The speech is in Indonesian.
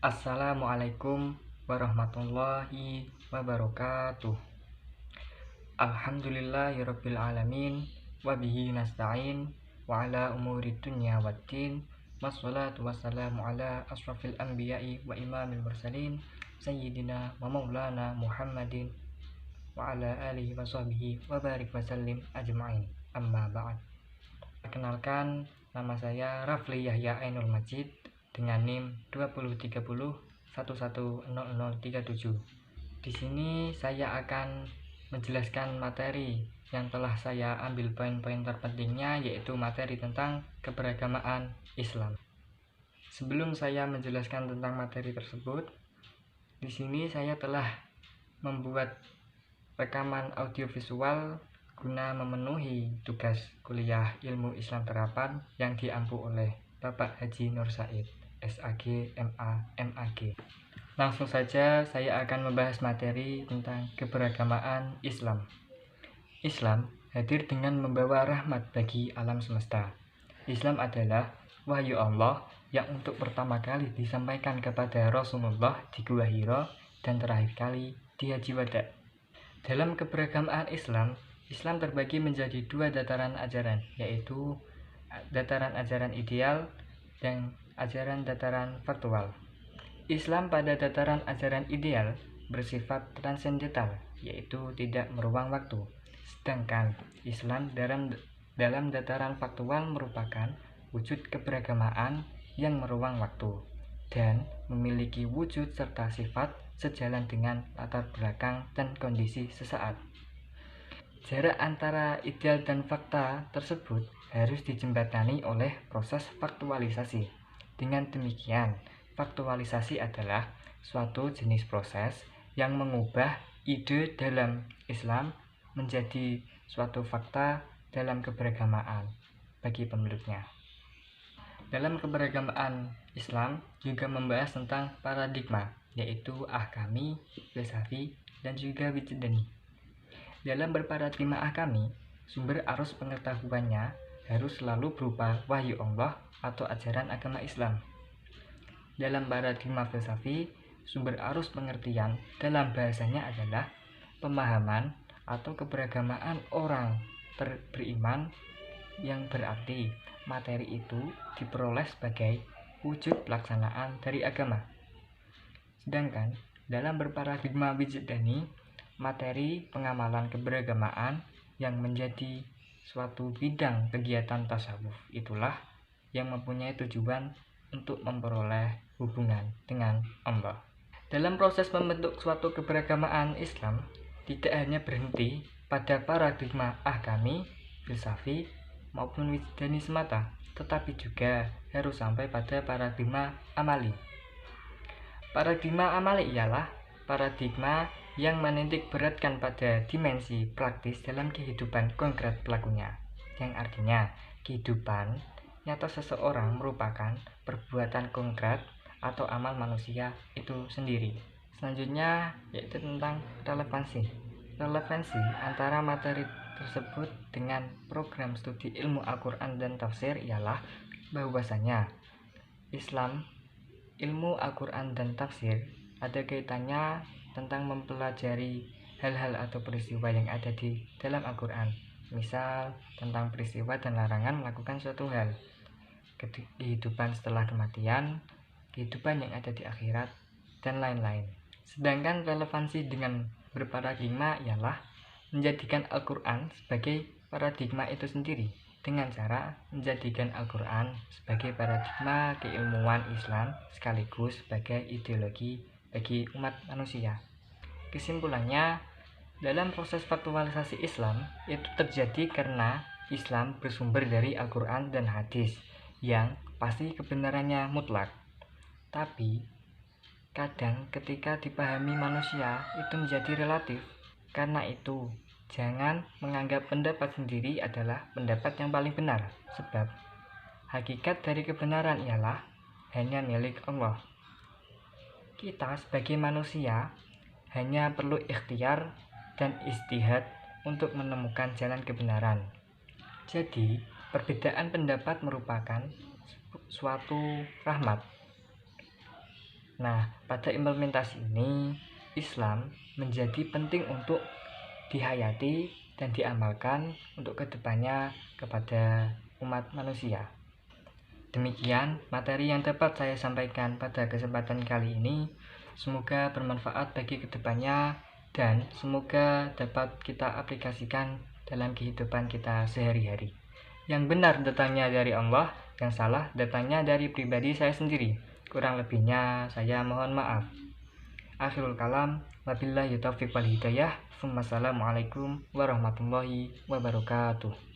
Assalamualaikum warahmatullahi wabarakatuh. Alhamdulillahirabbil alamin wa bihi nasta'in wa ala umuri dunya waddin. Wassalatu wassalamu ala asrafil anbiya'i wa imamil mursalin sayyidina wa maulana Muhammadin wa ala alihi wa sahbihi wa barik wa sallim ajma'in. Amma ba'd. Perkenalkan, nama saya Rafli Yahya Ainul Majid dengan NIM 2030110037. Di sini saya akan menjelaskan materi yang telah saya ambil poin-poin terpentingnya, yaitu materi tentang keberagamaan Islam. Sebelum saya menjelaskan tentang materi tersebut, di sini saya telah membuat rekaman audiovisual guna memenuhi tugas kuliah Ilmu Islam Terapan yang diampu oleh Bapak Haji Nur Said, SAG, MA, MAG. Langsung saja saya akan membahas materi tentang keberagamaan Islam. Islam hadir dengan membawa rahmat bagi alam semesta. Islam adalah wahyu Allah yang untuk pertama kali disampaikan kepada Rasulullah di Gua Hira dan terakhir kali di Haji Wada. Dalam keberagamaan Islam, Islam terbagi menjadi dua dataran ajaran, yaitu dataran ajaran ideal dan ajaran dataran faktual. Islam pada dataran ajaran ideal bersifat transendental, yaitu tidak meruang waktu. Sedangkan Islam dalam dataran faktual merupakan wujud keberagamaan yang meruang waktu dan memiliki wujud serta sifat sejalan dengan latar belakang dan kondisi sesaat. Jarak antara ideal dan fakta tersebut harus dijembatani oleh proses faktualisasi. Dengan demikian, faktualisasi adalah suatu jenis proses yang mengubah ide dalam Islam menjadi suatu fakta dalam keberagamaan bagi pemeluknya. Dalam keberagamaan Islam juga membahas tentang paradigma, yaitu ahkami, filsafi, dan juga wijdani. Dalam berparadigma ahkami, sumber arus pengetahuannya harus selalu berupa wahyu Allah atau ajaran agama Islam. Dalam paradigma filsafi, sumber arus pengertian dalam bahasanya adalah pemahaman atau keberagamaan orang beriman, yang berarti materi itu diperoleh sebagai wujud pelaksanaan dari agama. Sedangkan dalam berparadigma wijdani, materi pengamalan keberagamaan yang menjadi suatu bidang kegiatan tasawuf itulah yang mempunyai tujuan untuk memperoleh hubungan dengan Allah. Dalam proses membentuk suatu keberagamaan Islam tidak hanya berhenti pada paradigma ahkami, filsafi, maupun wijdani semata, tetapi juga harus sampai pada paradigma amali. Paradigma amali ialah paradigma yang menitik beratkan pada dimensi praktis dalam kehidupan konkret pelakunya, yang artinya kehidupan nyata seseorang merupakan perbuatan konkret atau amal manusia itu sendiri. Selanjutnya yaitu tentang relevansi. Relevansi antara materi tersebut dengan program studi ilmu Al-Quran dan tafsir ialah bahwasanya Islam, ilmu Al-Quran dan tafsir ada kaitannya tentang mempelajari hal-hal atau peristiwa yang ada di dalam Al-Quran, misal tentang peristiwa dan larangan melakukan suatu hal, kehidupan setelah kematian, kehidupan yang ada di akhirat, dan lain-lain. Sedangkan relevansi dengan berparadigma ialah menjadikan Al-Quran sebagai paradigma itu sendiri, dengan cara menjadikan Al-Quran sebagai paradigma keilmuan Islam sekaligus sebagai ideologi bagi umat manusia. Kesimpulannya, dalam proses faktualisasi Islam itu terjadi karena Islam bersumber dari Al-Quran dan hadis yang pasti kebenarannya mutlak. Tapi kadang ketika dipahami manusia itu menjadi relatif. Karena itu, jangan menganggap pendapat sendiri adalah pendapat yang paling benar, sebab hakikat dari kebenaran ialah hanya milik Allah. Kita sebagai manusia hanya perlu ikhtiar dan ijtihad untuk menemukan jalan kebenaran. Jadi, perbedaan pendapat merupakan suatu rahmat. Nah, pada implementasi ini, Islam menjadi penting untuk dihayati dan diamalkan untuk kedepannya kepada umat manusia. Demikian materi yang dapat saya sampaikan pada kesempatan kali ini. Semoga bermanfaat bagi kedepannya dan semoga dapat kita aplikasikan dalam kehidupan kita sehari-hari. Yang benar datangnya dari Allah, yang salah datangnya dari pribadi saya sendiri. Kurang lebihnya saya mohon maaf. Akhirul kalam, wabillahi taufiq wal hidayah. Wassalamualaikum warahmatullahi wabarakatuh.